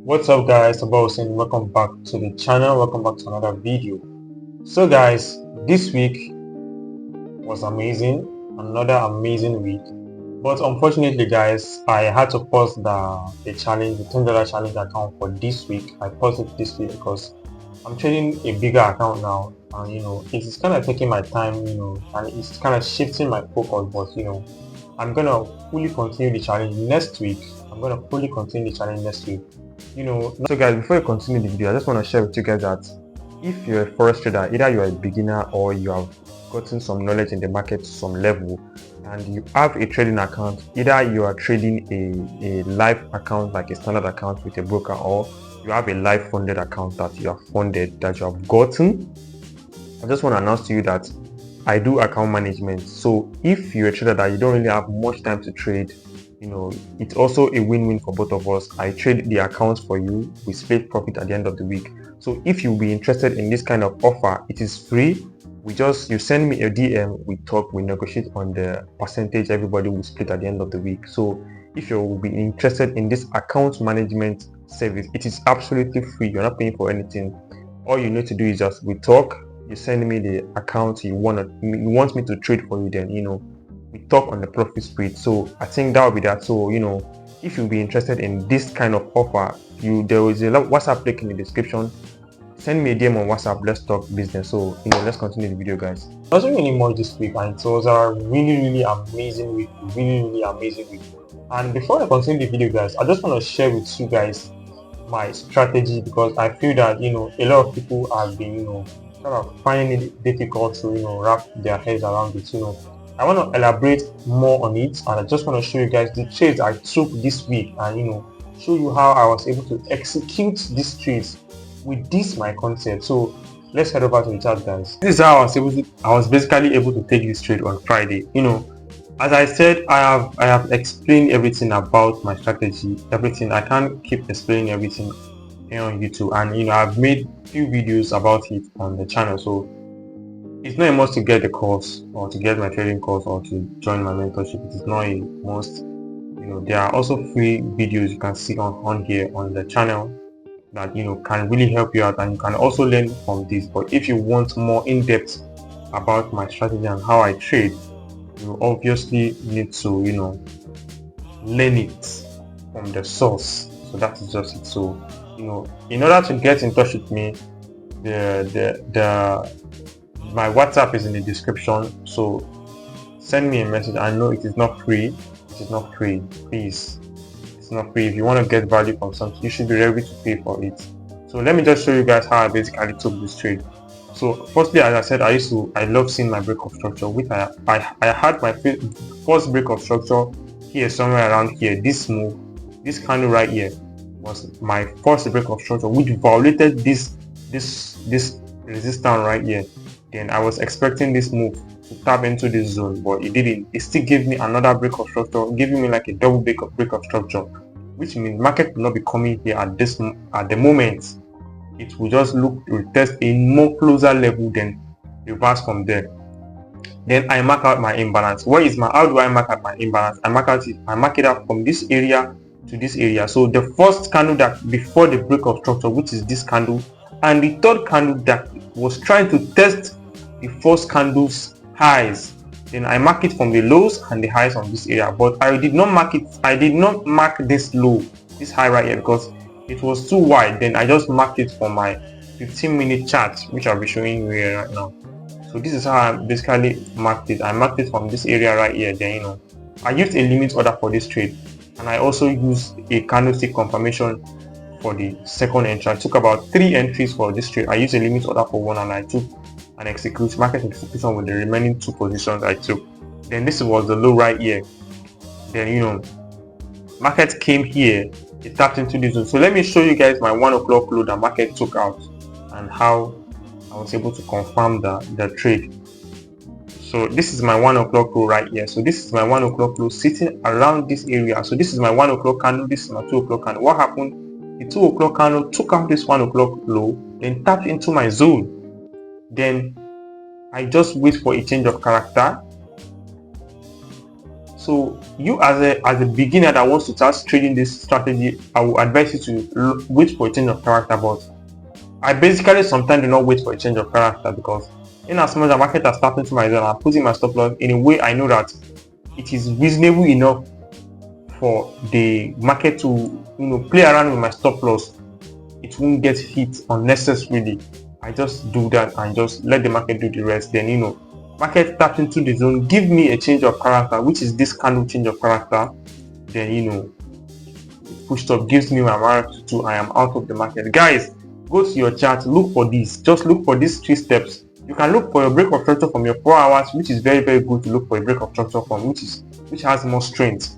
What's up guys, about saying welcome back to the channel, welcome back to another video. So guys, this week was amazing, another amazing week, but unfortunately guys, I had to pause the challenge, the $10 challenge account for this week. I paused it this week because I'm trading a bigger account now, and it's kind of taking my time, and it's kind of shifting my focus, but I'm gonna fully continue the challenge next week. So guys, before you continue the video, I just want to share with you guys that if you're a forex trader, either you're a beginner or you have gotten some knowledge in the market to some level, and you have a trading account, either you are trading a live account like a standard account with a broker, or you have a live funded account that you have funded, that you have gotten. I just want to announce to you that I do account management. So if you're a trader that you don't really have much time to trade, it's also a win-win for both of us. I trade the accounts for you, we split profit at the end of the week. So if you'll be interested in this kind of offer, it is free. You send me a DM, we talk, we negotiate on the percentage everybody will split at the end of the week. So if you will be interested in this account management service, it is absolutely free. You're not paying for anything. All you need to do is just we talk, you send me the account you want me to trade for you, then we talk on the profit split. So I think that will be that. So if you'll be interested in this kind of offer, there is a WhatsApp link in the description. Send me a DM on WhatsApp, let's talk business. So let's continue the video guys. There wasn't really much this week, and it was a really amazing week, and before I continue the video guys, I just want to share with you guys my strategy, because I feel that a lot of people have been kind of finding it difficult to wrap their heads around it. I want to elaborate more on it, and I just want to show you guys the trades I took this week, and show you how I was able to execute these trades with this my concept. So let's head over to the chat guys. This is how I was basically able to take this trade on Friday. As I said, I have explained everything about my strategy, everything. I can't keep explaining everything here on YouTube, and I've made few videos about it on the channel. So it's not a must to get the course or to get my trading course or to join my mentorship. It is not a must. There are also free videos you can see on here on the channel that can really help you out, and you can also learn from this. But if you want more in-depth about my strategy and how I trade, you obviously need to learn it from the source. So that is just it. So in order to get in touch with me, my WhatsApp is in the description. So send me a message. I know it is not free. Please, it's not free. If you want to get value from something, you should be ready to pay for it. So let me just show you guys how I basically took this trade. So firstly, as I said, I love seeing my break of structure, which I had my first break of structure here, somewhere around here. This candle right here was my first break of structure, which violated this resistance right here. Then I was expecting this move to tap into this zone, but it didn't. It still gave me another break of structure, giving me like a double break of structure, which means market will not be coming here at the moment. It will just look to test a more closer level, then reverse from there. Then I mark out my imbalance. How do I mark out my imbalance? I mark it out from this area to this area. So the first candle that before the break of structure, which is this candle, and the third candle that was trying to test the first candle's highs, then I mark it from the lows and the highs on this area. But I did not mark this low, this high right here, because it was too wide. Then I just marked it for my 15-minute chart, which I'll be showing you here right now. So this is how I basically marked it. I marked it from this area right here. Then I used a limit order for this trade, and I also used a candlestick confirmation for the second entry. I took about 3 entries for this trade. I used a limit order for one, and I took an execute market and focus on with the remaining 2 positions I took. Then this was the low right here. Then market came here, it tapped into this zone. So let me show you guys my 1 o'clock low that market took out and how I was able to confirm the trade. So this is my 1 o'clock low right here. So this is my 1 o'clock low sitting around this area. So this is my 1 o'clock candle, this is my 2 o'clock candle. What happened? The 2 o'clock candle took out this 1 o'clock low, then tapped into my zone. Then I just wait for a change of character. So you as a beginner that wants to start trading this strategy, I will advise you to wait for a change of character. But I basically sometimes do not wait for a change of character, because in as much as the market has started to my zone, I'm putting my stop loss in a way I know that it is reasonable enough for the market to play around with my stop loss. It won't get hit unnecessarily. I just do that and just let the market do the rest. Then market taps into the zone, give me a change of character, which is this candle change of character. Then pushed up, gives me my mark to I am out of the market. Guys, go to your chart, look for this. Just look for these 3 steps. You can look for your break of structure from your 4 hours, which is very, very good to look for a break of structure from, which has more strength.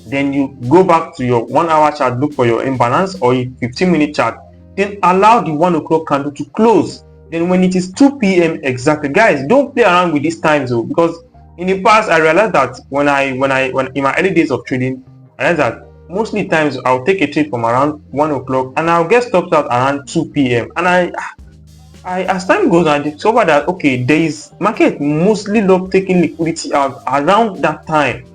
Then you go back to your 1 hour chart, look for your imbalance, or a 15-minute chart. Then allow the 1 o'clock candle to close. Then when it is 2 p.m. exactly, guys, don't play around with these times though, because in the past I realized that when in my early days of trading, I realized that mostly times I'll take a trade from around 1 o'clock and I'll get stopped out around 2 p.m. and I as time goes on, I discover that okay, there is market mostly love taking liquidity out around that time.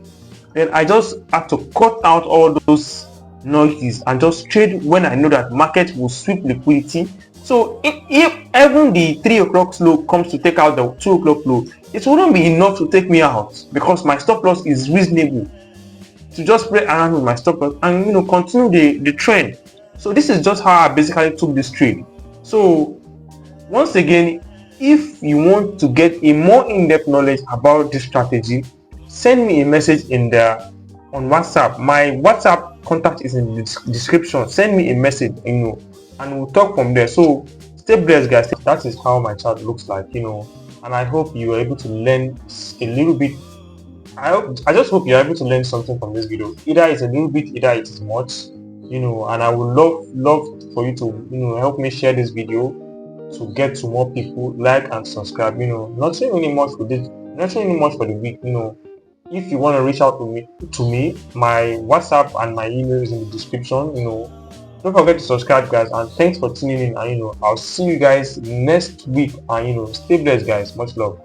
Then I just have to cut out all those noises and just trade when I know that market will sweep liquidity. So if even the 3 o'clock low comes to take out the 2 o'clock low, it wouldn't be enough to take me out, because my stop loss is reasonable to just play around with my stop loss and continue the trend. So this is just how I basically took this trade. So once again, if you want to get a more in-depth knowledge about this strategy, send me a message on WhatsApp. My WhatsApp contact is in the description. Send me a message, and we'll talk from there. So stay blessed, guys. That is how my chart looks like, and I hope you are able to learn a little bit. I just hope you're able to learn something from this video. Either it's a little bit, either it is much, and I would love for you to help me share this video to get to more people, like and subscribe. Nothing really much for this, nothing really much for the week. If you want to reach out to me, my WhatsApp and my email is in the description. Don't forget to subscribe, guys, and thanks for tuning in. And I'll see you guys next week. And stay blessed, guys. Much love.